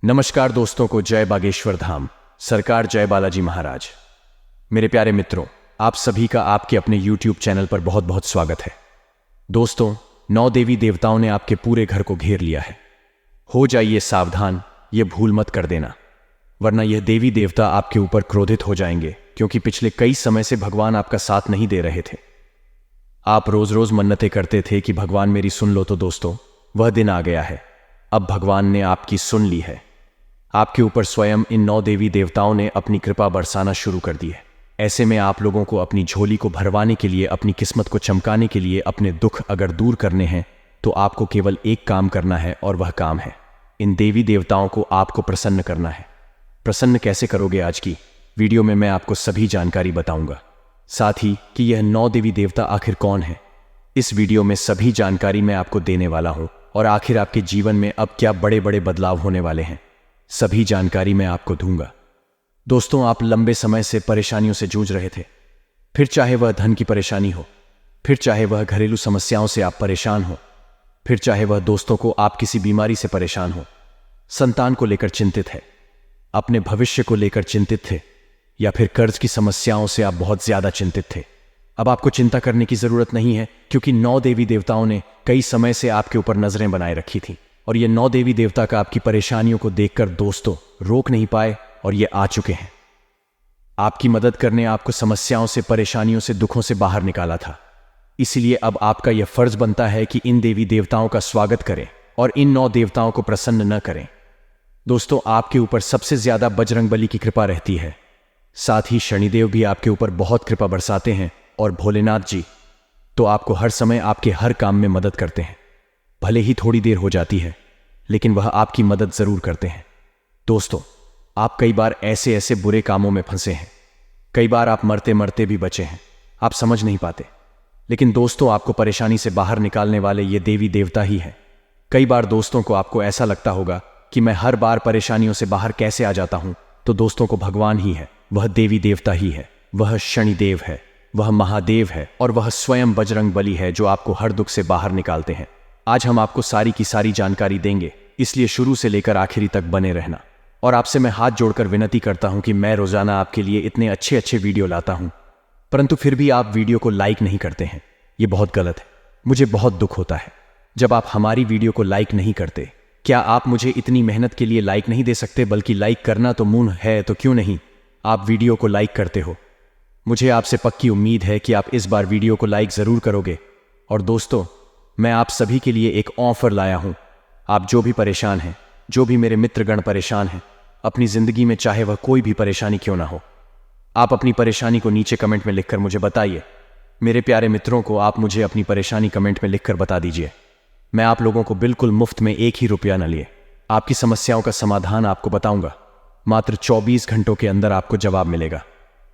नमस्कार दोस्तों को जय बागेश्वर धाम, सरकार जय बालाजी महाराज। मेरे प्यारे मित्रों, आप सभी का आपके अपने YouTube चैनल पर बहुत बहुत स्वागत है। दोस्तों, 9 देवी देवताओं ने आपके पूरे घर को घेर लिया है। हो जाइए सावधान, ये भूल मत कर देना, वरना यह देवी देवता आपके ऊपर क्रोधित हो जाएंगे, क्योंकि पिछले कई समय से भगवान आपका साथ नहीं दे रहे थे। आप रोज रोज मन्नतें करते थे कि भगवान मेरी सुन लो, तो दोस्तों वह दिन आ गया है। अब भगवान ने आपकी सुन ली है। आपके ऊपर स्वयं इन 9 देवी देवताओं ने अपनी कृपा बरसाना शुरू कर दी है। ऐसे में आप लोगों को अपनी झोली को भरवाने के लिए, अपनी किस्मत को चमकाने के लिए, अपने दुख अगर दूर करने हैं तो आपको केवल एक काम करना है, और वह काम है इन देवी देवताओं को आपको प्रसन्न करना है। प्रसन्न कैसे करोगे, आज की वीडियो में मैं आपको सभी जानकारी बताऊंगा। साथ ही कि यह 9 देवी देवता आखिर कौन है, इस वीडियो में सभी जानकारी मैं आपको देने वाला हूं। और आखिर आपके जीवन में अब क्या बड़े बड़े बदलाव होने वाले हैं, सभी जानकारी मैं आपको दूंगा। दोस्तों, आप लंबे समय से परेशानियों से जूझ रहे थे, फिर चाहे वह धन की परेशानी हो, फिर चाहे वह घरेलू समस्याओं से आप परेशान हो, फिर चाहे वह दोस्तों को आप किसी बीमारी से परेशान हो, संतान को लेकर चिंतित है, अपने भविष्य को लेकर चिंतित थे, या फिर कर्ज की समस्याओं से आप बहुत ज्यादा चिंतित थे। अब आपको चिंता करने की जरूरत नहीं है, क्योंकि 9 देवी देवताओं ने कई समय से आपके ऊपर नजरें बनाए रखी थी। और ये 9 देवी देवता का आपकी परेशानियों को देखकर दोस्तों रोक नहीं पाए, और ये आ चुके हैं आपकी मदद करने। आपको समस्याओं से, परेशानियों से, दुखों से बाहर निकाला था। इसलिए अब आपका यह फर्ज बनता है कि इन देवी देवताओं का स्वागत करें और इन 9 देवताओं को प्रसन्न न करें। दोस्तों, आपके ऊपर सबसे ज्यादा बजरंगबली की कृपा रहती है। साथ ही शनिदेव भी आपके ऊपर बहुत कृपा बरसाते हैं, और भोलेनाथ जी तो आपको हर समय आपके हर काम में मदद करते हैं। भले ही थोड़ी देर हो जाती है, लेकिन वह आपकी मदद जरूर करते हैं। दोस्तों, आप कई बार ऐसे ऐसे बुरे कामों में फंसे हैं, कई बार आप मरते मरते भी बचे हैं, आप समझ नहीं पाते। लेकिन दोस्तों, आपको परेशानी से बाहर निकालने वाले ये देवी देवता ही हैं। कई बार दोस्तों को आपको ऐसा लगता होगा कि मैं हर बार परेशानियों से बाहर कैसे आ जाता हूं, तो दोस्तों को भगवान ही है, वह देवी देवता ही है, वह शनिदेव है, वह महादेव है, और वह स्वयं बजरंगबली है जो आपको हर दुख से बाहर निकालते हैं। आज हम आपको सारी की सारी जानकारी देंगे, इसलिए शुरू से लेकर आखिरी तक बने रहना। और आपसे मैं हाथ जोड़कर विनती करता हूं कि मैं रोजाना आपके लिए इतने अच्छे अच्छे वीडियो लाता हूं, परंतु फिर भी आप वीडियो को लाइक नहीं करते हैं। यह बहुत गलत है। मुझे बहुत दुख होता है जब आप हमारी वीडियो को लाइक नहीं करते। क्या आप मुझे इतनी मेहनत के लिए लाइक नहीं दे सकते? बल्कि लाइक करना तो मूल है, तो क्यों नहीं आप वीडियो को लाइक करते हो? मुझे आपसे पक्की उम्मीद है कि आप इस बार वीडियो को लाइक जरूर करोगे। और दोस्तों, मैं आप सभी के लिए एक ऑफर लाया हूं। आप जो भी परेशान हैं, जो भी मेरे मित्रगण परेशान हैं अपनी जिंदगी में, चाहे वह कोई भी परेशानी क्यों ना हो, आप अपनी परेशानी को नीचे कमेंट में लिखकर मुझे बताइए। मेरे प्यारे मित्रों को आप मुझे अपनी परेशानी कमेंट में लिखकर बता दीजिए। मैं आप लोगों को बिल्कुल मुफ्त में 1 ही रुपया न लिए आपकी समस्याओं का समाधान आपको बताऊंगा। मात्र 24 घंटों के अंदर आपको जवाब मिलेगा।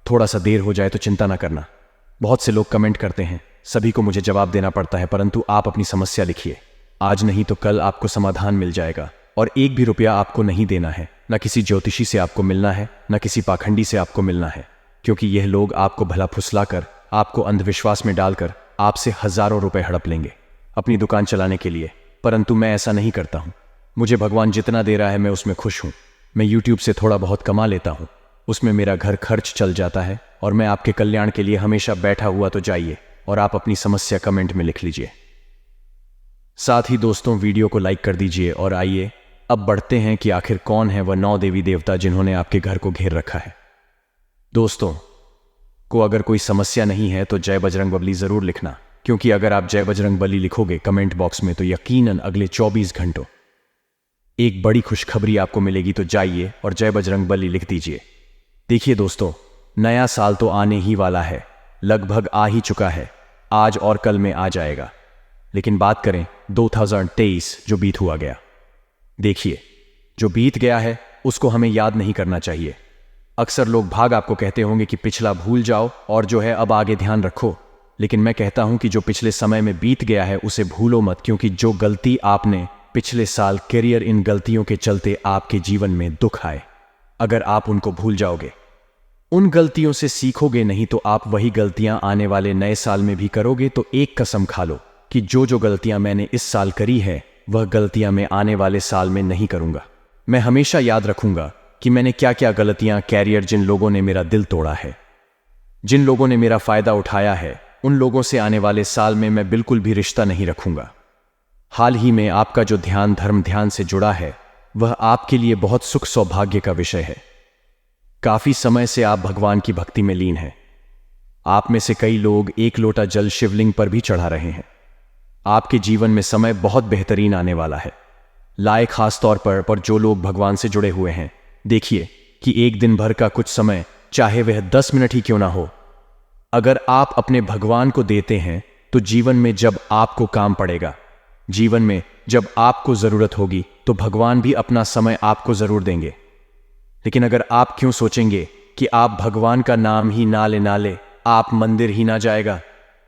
थोड़ा सा देर हो जाए तो चिंता ना करना। बहुत से लोग कमेंट करते हैं, सभी को मुझे जवाब देना पड़ता है, परंतु आप अपनी समस्या लिखिए। आज नहीं तो कल आपको समाधान मिल जाएगा। और 1 भी रुपया आपको नहीं देना है, न किसी ज्योतिषी से आपको मिलना है, न किसी पाखंडी से आपको मिलना है, क्योंकि यह लोग आपको भला फुसलाकर, आपको अंधविश्वास में डालकर आपसे हजारों रुपए हड़प लेंगे अपनी दुकान चलाने के लिए। परंतु मैं ऐसा नहीं करता हूं। मुझे भगवान जितना दे रहा है मैं उसमें खुश हूं। मैं YouTube से थोड़ा बहुत कमा लेता हूं, उसमें मेरा घर खर्च चल जाता है, और मैं आपके कल्याण के लिए हमेशा बैठा हुआ। तो जाइए और आप अपनी समस्या कमेंट में लिख लीजिए। साथ ही दोस्तों, वीडियो को लाइक कर दीजिए। और आइए अब बढ़ते हैं कि आखिर कौन है वह 9 देवी देवता जिन्होंने आपके घर को घेर रखा है। दोस्तों को अगर कोई समस्या नहीं है तो जय बजरंगबली जरूर लिखना, क्योंकि अगर आप जय बजरंगबली लिखोगे कमेंट बॉक्स में तो यकीनन अगले 24 घंटों एक बड़ी खुशखबरी आपको मिलेगी। तो जाइए और जय बजरंगबली लिख दीजिए। देखिए दोस्तों, नया साल तो आने ही वाला है, लगभग आ ही चुका है, आज और कल में आ जाएगा। लेकिन बात करें 2023 जो बीत हुआ गया, देखिए जो बीत गया है उसको हमें याद नहीं करना चाहिए। अक्सर लोग भाग आपको कहते होंगे कि पिछला भूल जाओ और जो है अब आगे ध्यान रखो। लेकिन मैं कहता हूं कि जो पिछले समय में बीत गया है उसे भूलो मत, क्योंकि जो गलती आपने पिछले साल करियर, इन गलतियों के चलते आपके जीवन में दुख आए, अगर आप उनको भूल जाओगे, उन गलतियों से सीखोगे नहीं, तो आप वही गलतियां आने वाले नए साल में भी करोगे। तो एक कसम खा लो कि जो जो गलतियां मैंने इस साल करी है वह गलतियां मैं आने वाले साल में नहीं करूंगा। मैं हमेशा याद रखूंगा कि मैंने क्या क्या गलतियां कैरियर, जिन लोगों ने मेरा दिल तोड़ा है, जिन लोगों ने मेरा फायदा उठाया है, उन लोगों से आने वाले साल में मैं बिल्कुल भी रिश्ता नहीं रखूंगा। हाल ही में आपका जो ध्यान धर्म ध्यान से जुड़ा है, वह आपके लिए बहुत सुख सौभाग्य का विषय है। काफी समय से आप भगवान की भक्ति में लीन हैं। आप में से कई लोग एक लोटा जल शिवलिंग पर भी चढ़ा रहे हैं। आपके जीवन में समय बहुत बेहतरीन आने वाला है। लाए खास तौर पर जो लोग भगवान से जुड़े हुए हैं, देखिए कि एक दिन भर का कुछ समय, चाहे वह 10 मिनट ही क्यों ना हो, अगर आप अपने भगवान को देते हैं तो जीवन में जब आपको काम पड़ेगा, जीवन में जब आपको जरूरत होगी, तो भगवान भी अपना समय आपको जरूर देंगे। लेकिन अगर आप क्यों सोचेंगे कि आप भगवान का नाम ही ना ले, आप मंदिर ही ना जाएगा,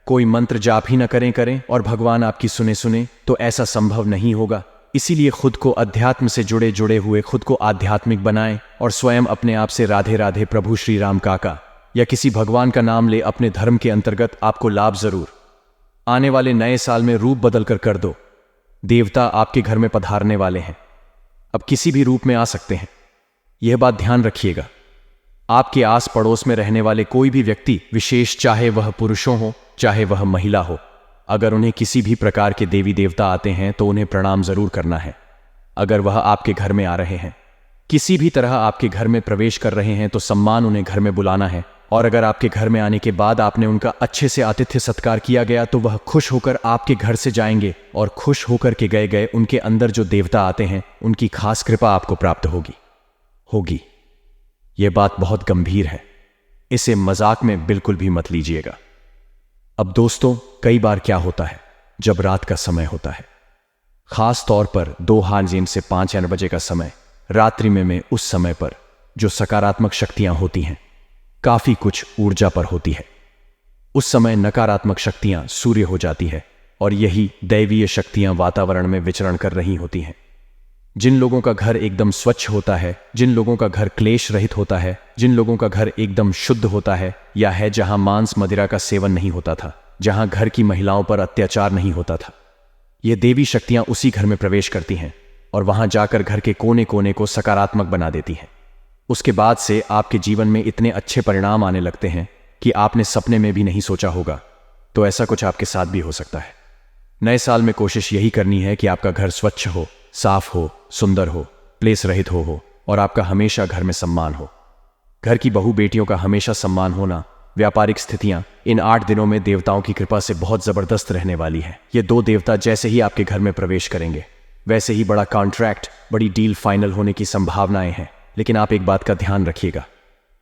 कोई मंत्र जाप ही ना करें और भगवान आपकी सुने, तो ऐसा संभव नहीं होगा। इसीलिए खुद को अध्यात्म से जुड़े हुए खुद को आध्यात्मिक बनाएं और स्वयं अपने आप से राधे राधे प्रभु श्री राम काका या किसी भगवान का नाम ले। अपने धर्म के अंतर्गत आपको लाभ जरूर। आने वाले नए साल में रूप बदल कर दो। देवता आपके घर में पधारने वाले हैं, अब किसी भी रूप में आ सकते हैं। यह बात ध्यान रखिएगा। आपके आस पड़ोस में रहने वाले कोई भी व्यक्ति विशेष, चाहे वह पुरुषों हो चाहे वह महिला हो, अगर उन्हें किसी भी प्रकार के देवी देवता आते हैं तो उन्हें प्रणाम जरूर करना है। अगर वह आपके घर में आ रहे हैं, किसी भी तरह आपके घर में प्रवेश कर रहे हैं, तो सम्मान उन्हें घर में बुलाना है। और अगर आपके घर में आने के बाद आपने उनका अच्छे से आतिथ्य सत्कार किया गया, तो वह खुश होकर आपके घर से जाएंगे और खुश होकर के गए उनके अंदर जो देवता आते हैं, उनकी खास कृपा आपको प्राप्त होगी। यह बात बहुत गंभीर है, इसे मजाक में बिल्कुल भी मत लीजिएगा। अब दोस्तों, कई बार क्या होता है, जब रात का समय होता है, खास तौर पर 2 AM से 5 AM बजे का समय, रात्रि में उस समय पर जो सकारात्मक शक्तियां होती हैं, काफी कुछ ऊर्जा पर होती है। उस समय नकारात्मक शक्तियां सूर्य हो जाती है और यही दैवीय शक्तियां वातावरण में विचरण कर रही होती हैं। जिन लोगों का घर एकदम स्वच्छ होता है, जिन लोगों का घर क्लेश रहित होता है, जिन लोगों का घर एकदम शुद्ध होता है, या है जहां मांस मदिरा का सेवन नहीं होता था, जहां घर की महिलाओं पर अत्याचार नहीं होता था, ये देवी शक्तियां उसी घर में प्रवेश करती हैं और वहां जाकर घर के कोने कोने को सकारात्मक बना देती हैं। उसके बाद से आपके जीवन में इतने अच्छे परिणाम आने लगते हैं कि आपने सपने में भी नहीं सोचा होगा। तो ऐसा कुछ आपके साथ भी हो सकता है। नए साल में कोशिश यही करनी है कि आपका घर स्वच्छ हो, साफ हो, सुंदर हो, क्लेश रहित हो और आपका हमेशा घर में सम्मान हो। घर की बहू बेटियों का हमेशा सम्मान होना। व्यापारिक स्थितियां इन 8 दिनों में देवताओं की कृपा से बहुत जबरदस्त रहने वाली है। ये 2 देवता जैसे ही आपके घर में प्रवेश करेंगे, वैसे ही बड़ा कॉन्ट्रैक्ट, बड़ी डील फाइनल होने की संभावनाएं हैं। लेकिन आप एक बात का ध्यान रखिएगा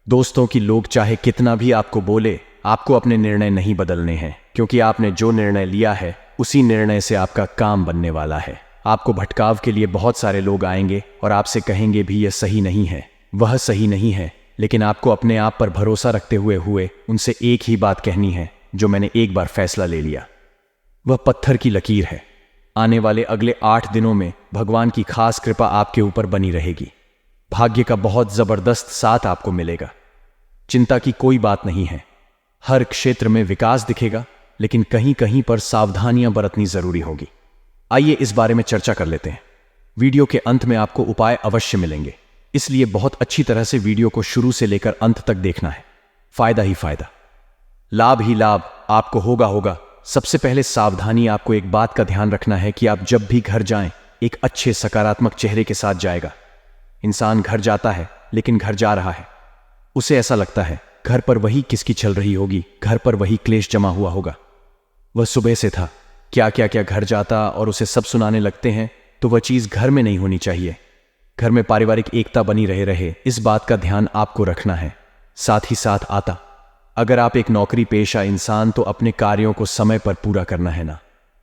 दोस्तों, कि लोग चाहे कितना भी आपको बोले, आपको अपने निर्णय नहीं बदलने हैं, क्योंकि आपने जो निर्णय लिया है उसी निर्णय से आपका काम बनने वाला है। आपको भटकाव के लिए बहुत सारे लोग आएंगे और आपसे कहेंगे भी यह सही नहीं है, वह सही नहीं है, लेकिन आपको अपने आप पर भरोसा रखते हुए उनसे एक ही बात कहनी है, जो मैंने एक बार फैसला ले लिया, वह पत्थर की लकीर है। आने वाले अगले 8 दिनों में भगवान की खास कृपा आपके ऊपर बनी रहेगी। भाग्य का बहुत जबरदस्त साथ आपको मिलेगा। चिंता की कोई बात नहीं है। हर क्षेत्र में विकास दिखेगा, लेकिन कहीं कहीं पर सावधानियां बरतनी जरूरी होगी। आइए इस बारे में चर्चा कर लेते हैं। वीडियो के अंत में आपको उपाय अवश्य मिलेंगे, इसलिए बहुत अच्छी तरह से वीडियो को शुरू से लेकर अंत तक देखना है। फायदा ही फायदा, लाभ ही लाभ आपको होगा। सबसे पहले सावधानी, आपको एक बात का ध्यान रखना है कि आप जब भी घर जाएं, एक अच्छे सकारात्मक चेहरे के साथ जाएगा। इंसान घर जाता है, लेकिन घर जा रहा है। उसे ऐसा लगता है घर पर वही किसकी चल रही होगी, घर पर वही क्लेश जमा हुआ होगा। वह सुबह से था, क्या घर जाता और उसे सब सुनाने लगते हैं, तो वह चीज घर में नहीं होनी चाहिए। घर में पारिवारिक एकता बनी रहे, इस बात का ध्यान आपको रखना है। साथ ही साथ अगर आप एक नौकरी पेशा इंसान, तो अपने कार्यों को समय पर पूरा करना है ना,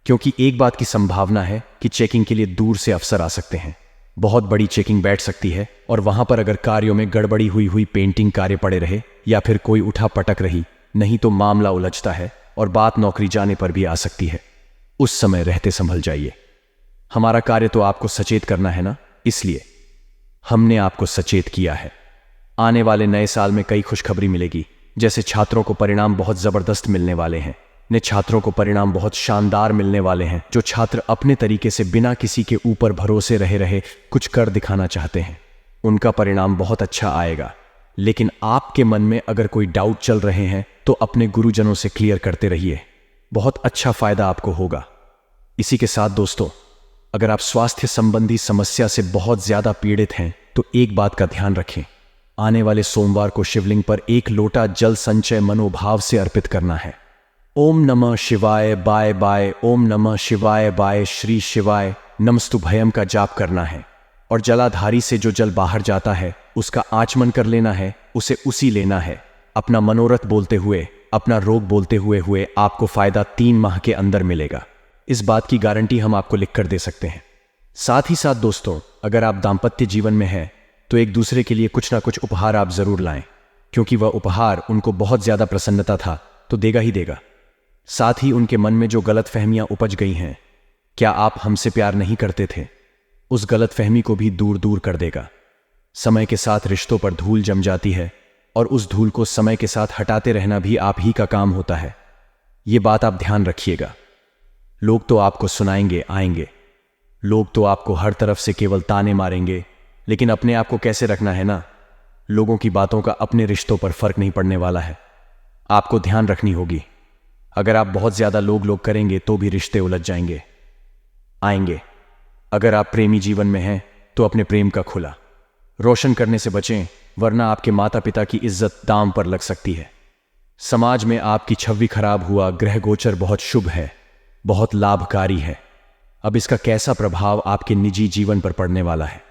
क्योंकि एक बात की संभावना है कि चेकिंग के लिए दूर से अफसर आ सकते हैं। बहुत बड़ी चेकिंग बैठ सकती है और वहां पर अगर कार्यों में गड़बड़ी हुई पेंटिंग कार्य पड़े रहे या फिर कोई उठा पटक रही, नहीं तो मामला उलझता है और बात नौकरी जाने पर भी आ सकती है। उस समय रहते संभल जाइए। हमारा कार्य तो आपको सचेत करना है ना, इसलिए हमने आपको सचेत किया है। आने वाले नए साल में कई खुशखबरी मिलेगी, जैसे छात्रों को परिणाम बहुत जबरदस्त मिलने वाले हैं। ने छात्रों को परिणाम बहुत शानदार मिलने वाले हैं। जो छात्र अपने तरीके से बिना किसी के ऊपर भरोसे रहे कुछ कर दिखाना चाहते हैं, उनका परिणाम बहुत अच्छा आएगा। लेकिन आपके मन में अगर कोई डाउट चल रहे हैं तो अपने गुरुजनों से क्लियर करते रहिए, बहुत अच्छा फायदा आपको होगा। इसी के साथ दोस्तों, अगर आप स्वास्थ्य संबंधी समस्या से बहुत ज्यादा पीड़ित हैं तो एक बात का ध्यान रखें, आने वाले सोमवार को शिवलिंग पर 1 लोटा जल संचय मनोभाव से अर्पित करना है। ओम नमः शिवाय बाय बाय, ओम नमः शिवाय बाय, श्री शिवाय नमस्तुभयम का जाप करना है। और जलाधारी से जो जल बाहर जाता है उसका आचमन कर लेना है, उसे उसी लेना है। अपना मनोरथ बोलते हुए, अपना रोग बोलते हुए आपको फायदा 3 माह के अंदर मिलेगा। इस बात की गारंटी हम आपको लिखकर दे सकते हैं। साथ ही साथ दोस्तों, अगर आप दाम्पत्य जीवन में हैं तो एक दूसरे के लिए कुछ ना कुछ उपहार आप जरूर लाएं, क्योंकि वह उपहार उनको बहुत ज्यादा प्रसन्नता था तो देगा ही देगा। साथ ही उनके मन में जो गलतफहमियां उपज गई हैं, क्या आप हमसे प्यार नहीं करते थे, उस गलतफहमी को भी दूर दूर कर देगा। समय के साथ रिश्तों पर धूल जम जाती है और उस धूल को समय के साथ हटाते रहना भी आप ही का काम होता है। ये बात आप ध्यान रखिएगा। लोग तो आपको सुनाएंगे आएंगे, लोग तो आपको हर तरफ से केवल ताने मारेंगे, लेकिन अपने आप को कैसे रखना है ना, लोगों की बातों का अपने रिश्तों पर फर्क नहीं पड़ने वाला है। आपको ध्यान रखनी होगी। अगर आप बहुत ज्यादा लोग करेंगे तो भी रिश्ते उलझ जाएंगे आएंगे। अगर आप प्रेमी जीवन में हैं तो अपने प्रेम का खुला रोशन करने से बचें, वरना आपके माता पिता की इज्जत दांव पर लग सकती है। समाज में आपकी छवि खराब हुआ ग्रह गोचर बहुत शुभ है, बहुत लाभकारी है। अब इसका कैसा प्रभाव आपके निजी जीवन पर पड़ने वाला है,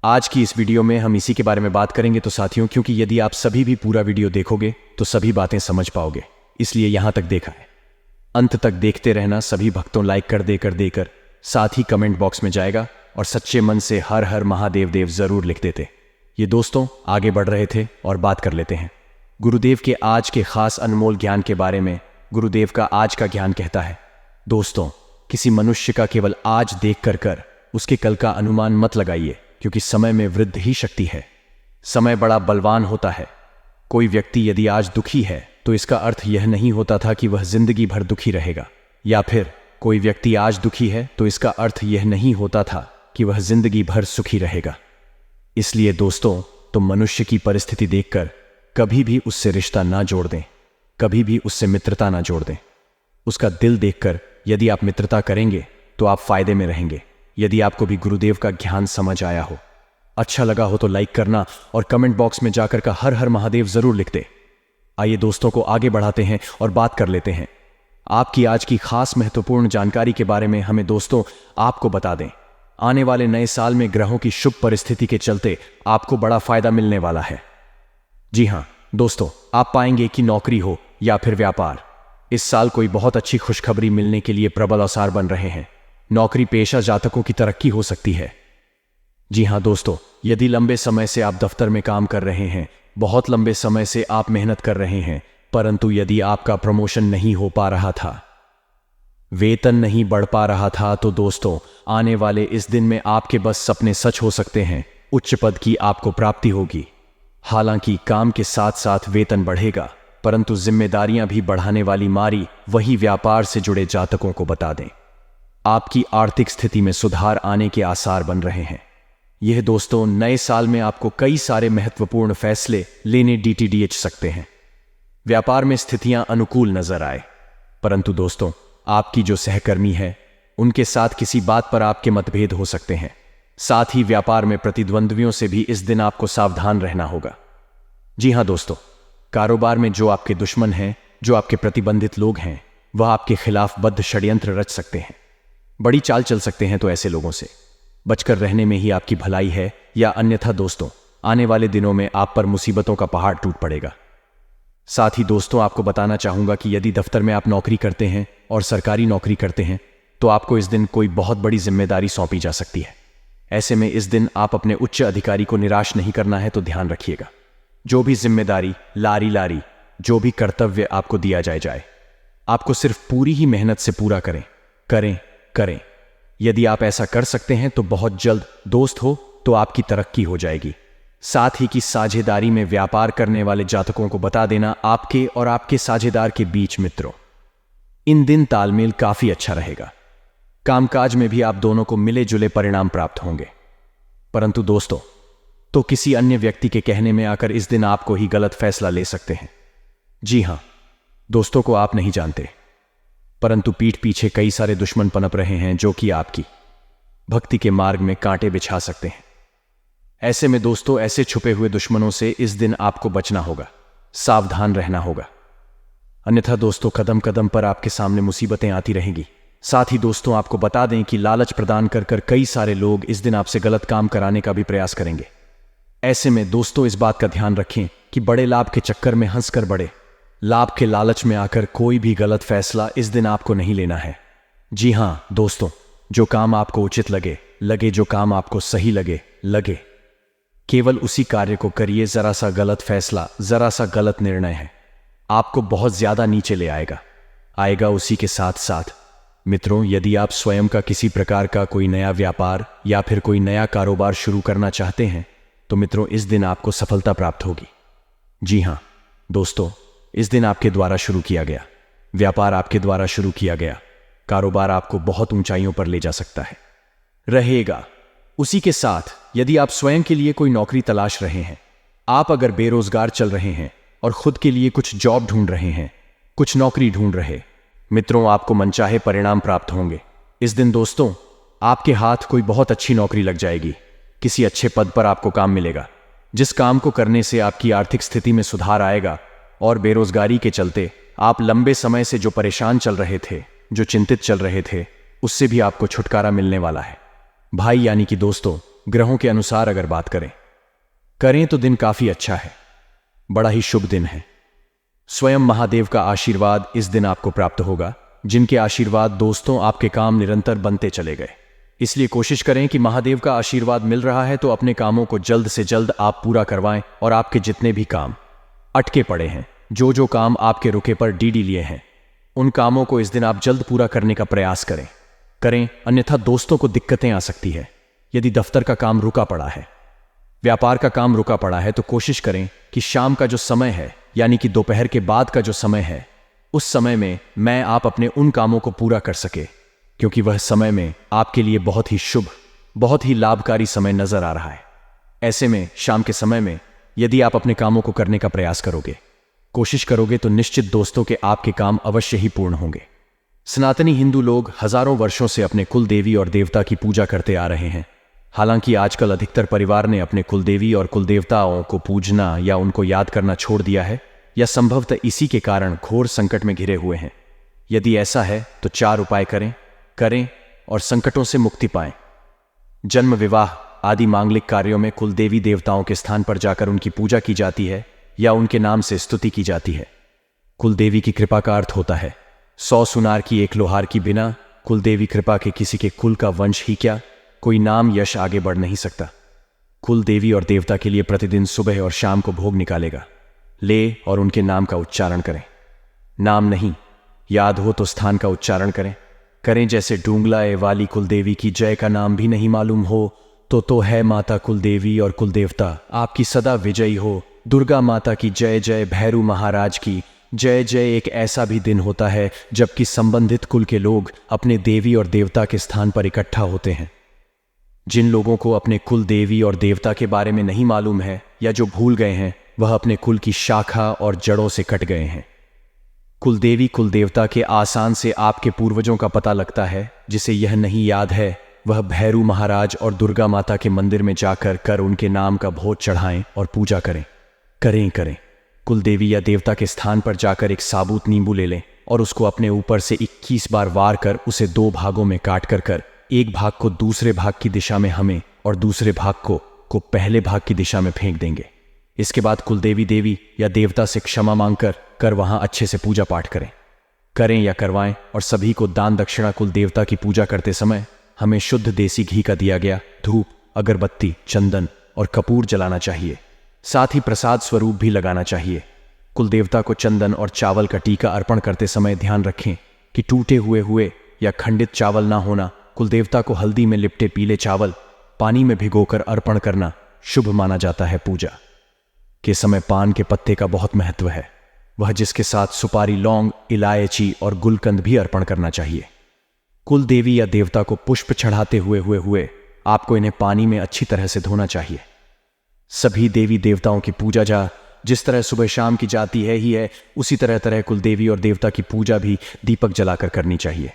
आज की इस वीडियो में हम इसी के बारे में बात करेंगे। तो साथियों, क्योंकि यदि आप सभी भी पूरा वीडियो देखोगे तो सभी बातें समझ पाओगे, इसलिए यहां तक देखा है, अंत तक देखते रहना। सभी भक्तों लाइक कर देकर साथ ही कमेंट बॉक्स में जाएगा और सच्चे मन से हर हर महादेव देव जरूर लिख देते। ये दोस्तों आगे बढ़ रहे थे और बात कर लेते हैं गुरुदेव के आज के खास अनमोल ज्ञान के बारे में। गुरुदेव का आज का ज्ञान कहता है, दोस्तों, किसी मनुष्य का केवल आज देख कर उसके कल का अनुमान मत लगाइए, क्योंकि समय में वृद्धि ही शक्ति है। समय बड़ा बलवान होता है। कोई व्यक्ति यदि आज दुखी है तो इसका अर्थ यह नहीं होता था कि वह जिंदगी भर दुखी रहेगा, या फिर कोई व्यक्ति आज दुखी है तो इसका अर्थ यह नहीं होता था कि वह जिंदगी भर सुखी रहेगा। इसलिए दोस्तों, तुम मनुष्य की परिस्थिति देखकर कभी भी उससे रिश्ता ना जोड़ दें, कभी भी उससे मित्रता ना जोड़ दें। उसका दिल देखकर यदि आप मित्रता करेंगे तो आप फायदे में रहेंगे। यदि आपको भी गुरुदेव का ज्ञान समझ आया हो, अच्छा लगा हो तो लाइक करना और कमेंट बॉक्स में जाकर का हर हर महादेव जरूर लिख दे। आइए दोस्तों को आगे बढ़ाते हैं और बात कर लेते हैं आपकी आज की खास महत्वपूर्ण जानकारी के बारे में। हमें दोस्तों आपको बता दें, आने वाले नए साल में ग्रहों की शुभ परिस्थिति के चलते आपको बड़ा फायदा मिलने वाला है। जी हां दोस्तों, आप पाएंगे कि नौकरी हो या फिर व्यापार, इस साल कोई बहुत अच्छी खुशखबरी मिलने के लिए प्रबल आसार बन रहे हैं। नौकरी पेशा जातकों की तरक्की हो सकती है। जी हां दोस्तों, यदि लंबे समय से आप दफ्तर में काम कर रहे हैं, बहुत लंबे समय से आप मेहनत कर रहे हैं, परंतु यदि आपका प्रमोशन नहीं हो पा रहा था, वेतन नहीं बढ़ पा रहा था, तो दोस्तों आने वाले इस दिन में आपके बस सपने सच हो सकते हैं। उच्च पद की आपको प्राप्ति होगी। हालांकि काम के साथ साथ वेतन बढ़ेगा, परंतु जिम्मेदारियां भी बढ़ाने वाली मारी वही व्यापार से जुड़े जातकों को बता दें। आपकी आर्थिक स्थिति में सुधार आने के आसार बन रहे हैं। यह दोस्तों नए साल में आपको कई सारे महत्वपूर्ण फैसले लेने DTDH सकते हैं। व्यापार में स्थितियां अनुकूल नजर आए, परंतु दोस्तों आपकी जो सहकर्मी है उनके साथ किसी बात पर आपके मतभेद हो सकते हैं। साथ ही व्यापार में प्रतिद्वंद्वियों से भी इस दिन आपको सावधान रहना होगा। जी हां दोस्तों, कारोबार में जो आपके दुश्मन हैं, जो आपके प्रतिबंधित लोग हैं, वह आपके खिलाफ बद्ध षड्यंत्र रच सकते हैं, बड़ी चाल चल सकते हैं। तो ऐसे लोगों से बचकर रहने में ही आपकी भलाई है, या अन्यथा दोस्तों आने वाले दिनों में आप पर मुसीबतों का पहाड़ टूट पड़ेगा। साथ ही दोस्तों आपको बताना चाहूंगा कि यदि दफ्तर में आप नौकरी करते हैं और सरकारी नौकरी करते हैं तो आपको इस दिन कोई बहुत बड़ी जिम्मेदारी सौंपी जा सकती है। ऐसे में इस दिन आप अपने उच्च अधिकारी को निराश नहीं करना है, तो ध्यान रखिएगा। जो भी जिम्मेदारी लारी जो भी कर्तव्य आपको दिया जाए, आपको सिर्फ पूरी ही मेहनत से पूरा करें। यदि आप ऐसा कर सकते हैं तो बहुत जल्द दोस्त हो तो आपकी तरक्की हो जाएगी। साथ ही कि साझेदारी में व्यापार करने वाले जातकों को बता देना, आपके और आपके साझेदार के बीच मित्रों इन दिन तालमेल काफी अच्छा रहेगा। कामकाज में भी आप दोनों को मिले जुले परिणाम प्राप्त होंगे। परंतु दोस्तों, तो किसी अन्य व्यक्ति के कहने में आकर इस दिन आपको ही गलत फैसला ले सकते हैं। जी हां, दोस्तों को आप नहीं जानते, परंतु पीठ पीछे कई सारे दुश्मन पनप रहे हैं जो कि आपकी भक्ति के मार्ग में कांटे बिछा सकते हैं। ऐसे में दोस्तों, ऐसे छुपे हुए दुश्मनों से इस दिन आपको बचना होगा, सावधान रहना होगा। अन्यथा दोस्तों, कदम कदम पर आपके सामने मुसीबतें आती रहेंगी। साथ ही दोस्तों, आपको बता दें कि लालच प्रदान कर कर कई सारे लोग इस दिन आपसे गलत काम कराने का भी प्रयास करेंगे। ऐसे में दोस्तों, इस बात का ध्यान रखें कि बड़े लाभ के चक्कर में हंसकर बड़े लाभ के लालच में आकर कोई भी गलत फैसला इस दिन आपको नहीं लेना है। जी हां दोस्तों, जो काम आपको उचित लगे, जो काम आपको सही लगे, केवल उसी कार्य को करिए। जरा सा गलत फैसला, जरा सा गलत निर्णय है, आपको बहुत ज्यादा नीचे ले आएगा। उसी के साथ साथ मित्रों, यदि आप स्वयं का किसी प्रकार का कोई नया व्यापार या फिर कोई नया कारोबार शुरू करना चाहते हैं तो मित्रों, इस दिन आपको सफलता प्राप्त होगी। जी हां दोस्तों, इस दिन आपके द्वारा शुरू किया गया व्यापार, आपके द्वारा शुरू किया गया कारोबार आपको बहुत ऊंचाइयों पर ले जा सकता है रहेगा। उसी के साथ यदि आप स्वयं के लिए कोई नौकरी तलाश रहे हैं, आप अगर बेरोजगार चल रहे हैं और खुद के लिए कुछ जॉब ढूंढ रहे हैं, कुछ नौकरी ढूंढ रहे मित्रों, आपको मनचाहे परिणाम प्राप्त होंगे। इस दिन दोस्तों, आपके हाथ कोई बहुत अच्छी नौकरी लग जाएगी। किसी अच्छे पद पर आपको काम मिलेगा, जिस काम को करने से आपकी आर्थिक स्थिति में सुधार आएगा और बेरोजगारी के चलते आप लंबे समय से जो परेशान चल रहे थे, जो चिंतित चल रहे थे, उससे भी आपको छुटकारा मिलने वाला है भाई। यानी कि दोस्तों, ग्रहों के अनुसार अगर बात करें तो दिन काफी अच्छा है, बड़ा ही शुभ दिन है। स्वयं महादेव का आशीर्वाद इस दिन आपको प्राप्त होगा, जिनके आशीर्वाद दोस्तों आपके काम निरंतर बनते चले गए। इसलिए कोशिश करें कि महादेव का आशीर्वाद मिल रहा है तो अपने कामों को जल्द से जल्द आप पूरा करवाएं और आपके जितने भी काम अटके पड़े हैं, जो काम आपके रुके पर डीडी लिए हैं, उन कामों को इस दिन आप जल्द पूरा करने का प्रयास करें। अन्यथा दोस्तों को दिक्कतें आ सकती है। यदि दफ्तर का काम रुका पड़ा है, व्यापार का काम रुका पड़ा है, तो कोशिश करें कि शाम का जो समय है, यानी कि दोपहर के बाद का जो समय है, उस समय में आप अपने उन कामों को पूरा कर सके, क्योंकि वह समय में आपके लिए बहुत ही शुभ, बहुत ही लाभकारी समय नजर आ रहा है। ऐसे में शाम के समय में यदि आप अपने कामों को करने का प्रयास करोगे, कोशिश करोगे, तो निश्चित दोस्तों के आपके काम अवश्य ही पूर्ण होंगे। सनातनी हिंदू लोग हजारों वर्षों से अपने कुल देवी और देवता की पूजा करते आ रहे हैं। हालांकि आजकल अधिकतर परिवार ने अपने कुल देवी और कुल देवताओं को पूजना या उनको याद करना छोड़ दिया है, या संभवतः इसी के कारण घोर संकट में घिरे हुए हैं। यदि ऐसा है तो 4 उपाय करें और संकटों से मुक्ति पाएं। जन्म, विवाह आदि मांगलिक कार्यों में कुल देवी देवताओं के स्थान पर जाकर उनकी पूजा की जाती है या उनके नाम से स्तुति की जाती है। कुल देवी की कृपा का अर्थ होता है 100 सुनार की 1 लोहार की बिना कुल देवी कृपा के किसी के कुल का वंश ही क्या, कोई नाम यश आगे बढ़ नहीं सकता। कुल देवी और देवता के लिए प्रतिदिन सुबह और शाम को भोग निकालेगा ले और उनके नाम का उच्चारण करें। नाम नहीं याद हो तो स्थान का उच्चारण करें। जैसे डूंगलाए वाली कुल देवी की जय का नाम भी नहीं मालूम हो तो है माता कुल देवी और कुल देवता आपकी सदा विजयी हो। दुर्गा माता की जय जय, भैरू महाराज की जय जय। एक ऐसा भी दिन होता है जबकि संबंधित कुल के लोग अपने देवी और देवता के स्थान पर इकट्ठा होते हैं। जिन लोगों को अपने कुल देवी और देवता के बारे में नहीं मालूम है या जो भूल गए हैं, वह अपने कुल की शाखा और जड़ों से कट गए हैं। कुल देवी कुल देवता के आसान से आपके पूर्वजों का पता लगता है। जिसे यह नहीं याद है वह भैरू महाराज और दुर्गा माता के मंदिर में जाकर उनके नाम का भोग चढ़ाएं और पूजा करें। कुल देवी या देवता के स्थान पर जाकर एक साबुत नींबू ले लें और उसको अपने ऊपर से 21 बार वार कर उसे 2 भागों में काट कर एक भाग को दूसरे भाग की दिशा में हमें और दूसरे भाग को पहले भाग की दिशा में फेंक देंगे। इसके बाद कुल देवी या देवता से क्षमा मांगकर वहां अच्छे से पूजा पाठ करें या करवाएं। और सभी को दान दक्षिणा कुल देवता की पूजा करते समय हमें शुद्ध देसी घी का दिया गया धूप, अगरबत्ती, चंदन और कपूर जलाना चाहिए। साथ ही प्रसाद स्वरूप भी लगाना चाहिए। कुल देवता को चंदन और चावल का टीका अर्पण करते समय ध्यान रखें कि टूटे हुए या खंडित चावल ना होना। कुल देवता को हल्दी में लिपटे पीले चावल पानी में भिगोकर अर्पण करना शुभ माना जाता है। पूजा के समय पान के पत्ते का बहुत महत्व है। वह जिसके साथ सुपारी, लौंग, इलायची और गुलकंद भी अर्पण करना चाहिए। कुल देवी या देवता को पुष्प चढ़ाते हुए आपको इन्हें पानी में अच्छी तरह से धोना चाहिए। सभी देवी देवताओं की पूजा जिस तरह सुबह शाम की जाती है उसी तरह कुल देवी और देवता की पूजा भी दीपक जलाकर करनी चाहिए।